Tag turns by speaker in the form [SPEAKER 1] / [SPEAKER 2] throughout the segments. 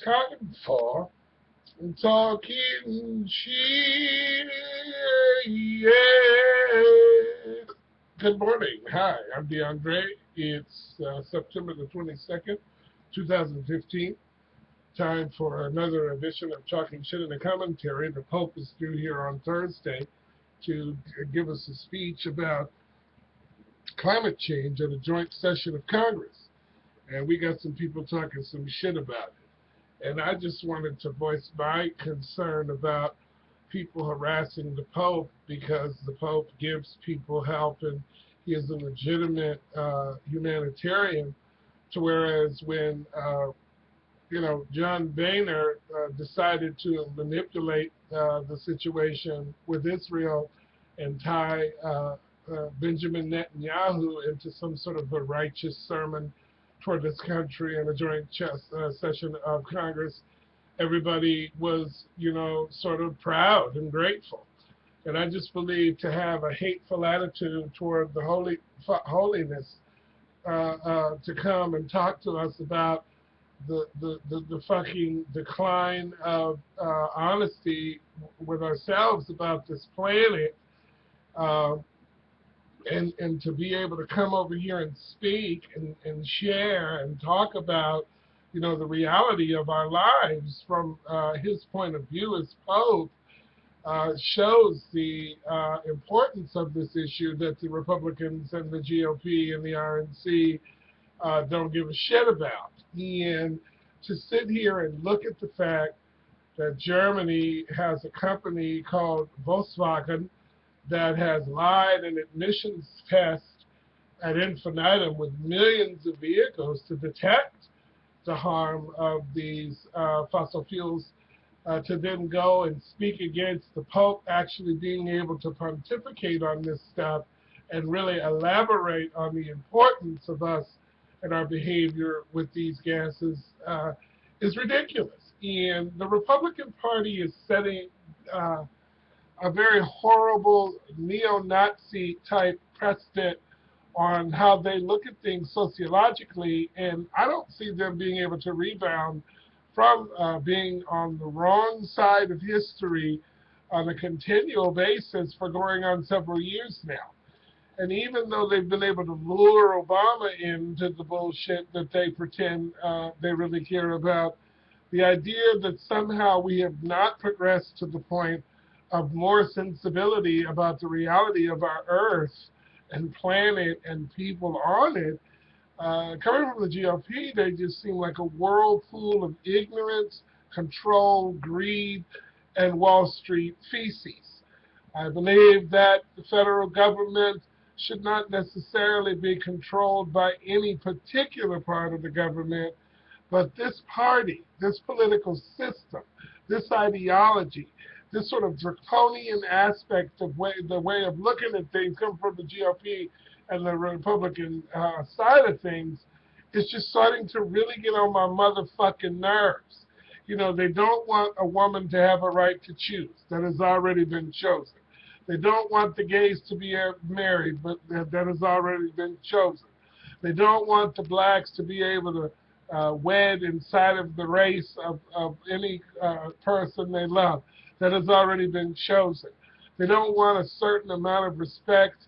[SPEAKER 1] time for talking shit. Yeah. Good morning. Hi, I'm DeAndre. It's September the 22nd, 2015. Time for another edition of Talking Shit and a Commentary. The Pope is due here on Thursday to give us a speech about climate change at a joint session of Congress. And we got some people talking some shit about it. And I just wanted to voice my concern about people harassing the Pope because the Pope gives people help and he is a legitimate humanitarian. To whereas when John Boehner decided to manipulate the situation with Israel and tie Benjamin Netanyahu into some sort of a righteous sermon toward this country in a joint session of Congress, everybody was, sort of proud and grateful. And I just believe to have a hateful attitude toward the holiness to come and talk to us about the fucking decline of honesty with ourselves about this planet, uh, and to be able to come over here and speak and share and talk about, the reality of our lives from his point of view as Pope, shows the importance of this issue that the Republicans and the GOP and the RNC don't give a shit about. And to sit here and look at the fact that Germany has a company called Volkswagen that has lied an admissions test ad infinitum with millions of vehicles to detect the harm of these fossil fuels, to then go and speak against the Pope actually being able to pontificate on this stuff and really elaborate on the importance of us and our behavior with these gases is ridiculous. And the Republican Party is setting a very horrible neo-Nazi type precedent on how they look at things sociologically, and I don't see them being able to rebound from being on the wrong side of history on a continual basis for going on several years now. And even though they've been able to lure Obama into the bullshit that they pretend they really care about, the idea that somehow we have not progressed to the point of more sensibility about the reality of our Earth and planet and people on it, coming from the GOP, they just seem like a whirlpool of ignorance, control, greed, and Wall Street feces. I believe that the federal government should not necessarily be controlled by any particular part of the government, but this party, this political system, this ideology, this sort of draconian aspect of the way of looking at things coming from the GOP and the Republican side of things is just starting to really get on my motherfucking nerves. They don't want a woman to have a right to choose that has already been chosen. They don't want the gays to be married, but that has already been chosen. They don't want the blacks to be able to wed inside of the race of any person they love. That has already been chosen. They don't want a certain amount of respect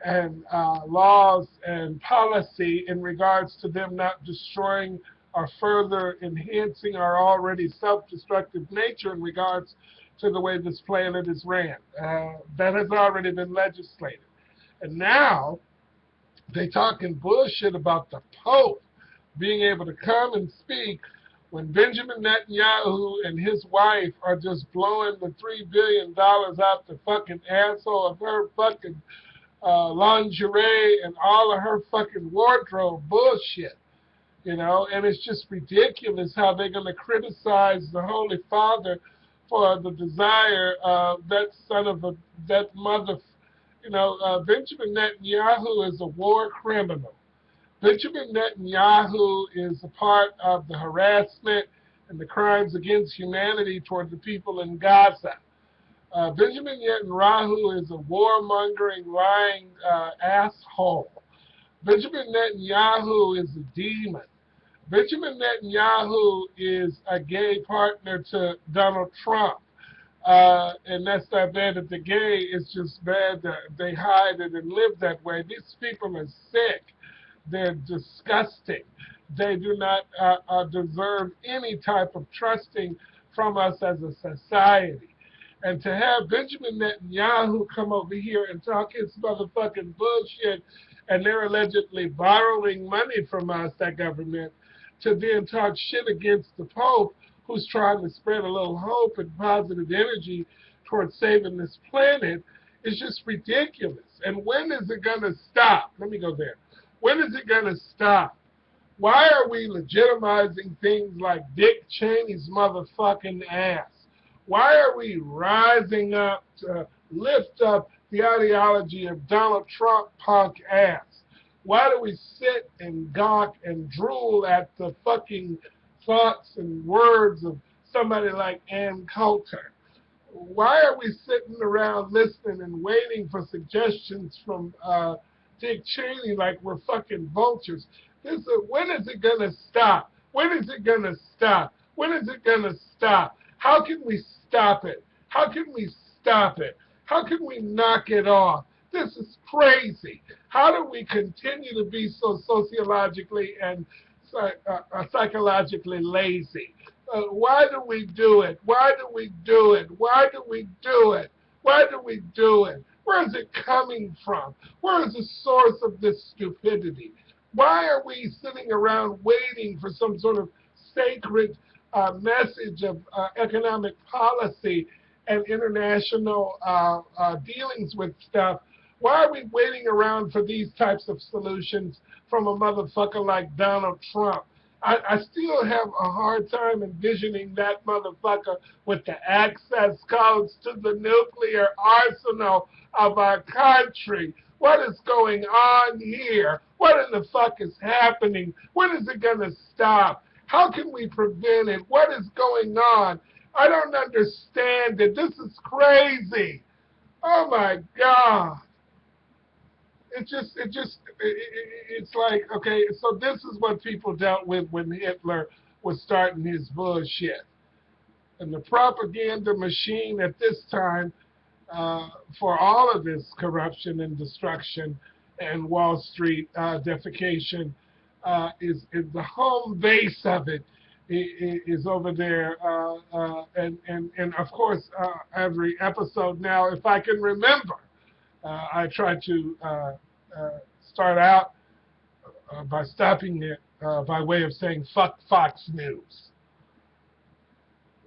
[SPEAKER 1] and laws and policy in regards to them not destroying or further enhancing our already self-destructive nature in regards to the way this planet is ran. That has already been legislated. And now they talking bullshit about the Pope being able to come and speak when Benjamin Netanyahu and his wife are just blowing the $3 billion out the fucking asshole of her fucking lingerie and all of her fucking wardrobe bullshit, and it's just ridiculous how they're going to criticize the Holy Father for the desire of that that mother, Benjamin Netanyahu is a war criminal. Benjamin Netanyahu is a part of the harassment and the crimes against humanity toward the people in Gaza. Benjamin Netanyahu is a warmongering, lying asshole. Benjamin Netanyahu is a demon. Benjamin Netanyahu is a gay partner to Donald Trump. And that's not bad that they're gay. It's just bad that they hide it and live that way. These people are sick. They're disgusting. They do not deserve any type of trusting from us as a society. And to have Benjamin Netanyahu come over here and talk his motherfucking bullshit, and they're allegedly borrowing money from us, that government, to then talk shit against the Pope, who's trying to spread a little hope and positive energy towards saving this planet, is just ridiculous. And when is it going to stop? Let me go there. When is it going to stop? Why are we legitimizing things like Dick Cheney's motherfucking ass? Why are we rising up to lift up the ideology of Donald Trump punk ass? Why do we sit and gawk and drool at the fucking thoughts and words of somebody like Ann Coulter? Why are we sitting around listening and waiting for suggestions from Dick Cheney like we're fucking vultures? When is it going to stop? When is it going to stop? When is it going to stop? How can we stop it? How can we stop it? How can we knock it off? This is crazy. How do we continue to be so sociologically and psychologically lazy? Why do we do it? Why do we do it? Why do we do it? Why do we do it? Where is it coming from? Where is the source of this stupidity? Why are we sitting around waiting for some sort of sacred message of economic policy and international dealings with stuff? Why are we waiting around for these types of solutions from a motherfucker like Donald Trump? I still have a hard time envisioning that motherfucker with the access codes to the nuclear arsenal of our country. What is going on here? What in the fuck is happening? When is it going to stop? How can we prevent it? What is going on? I don't understand it. This is crazy. Oh my God. It's like, okay, so this is what people dealt with when Hitler was starting his bullshit. And the propaganda machine at this time, for all of this corruption and destruction and Wall Street defecation, is the home base of it is over there. And of course, every episode now, if I can remember, I try to start out by stopping it by way of saying fuck Fox News.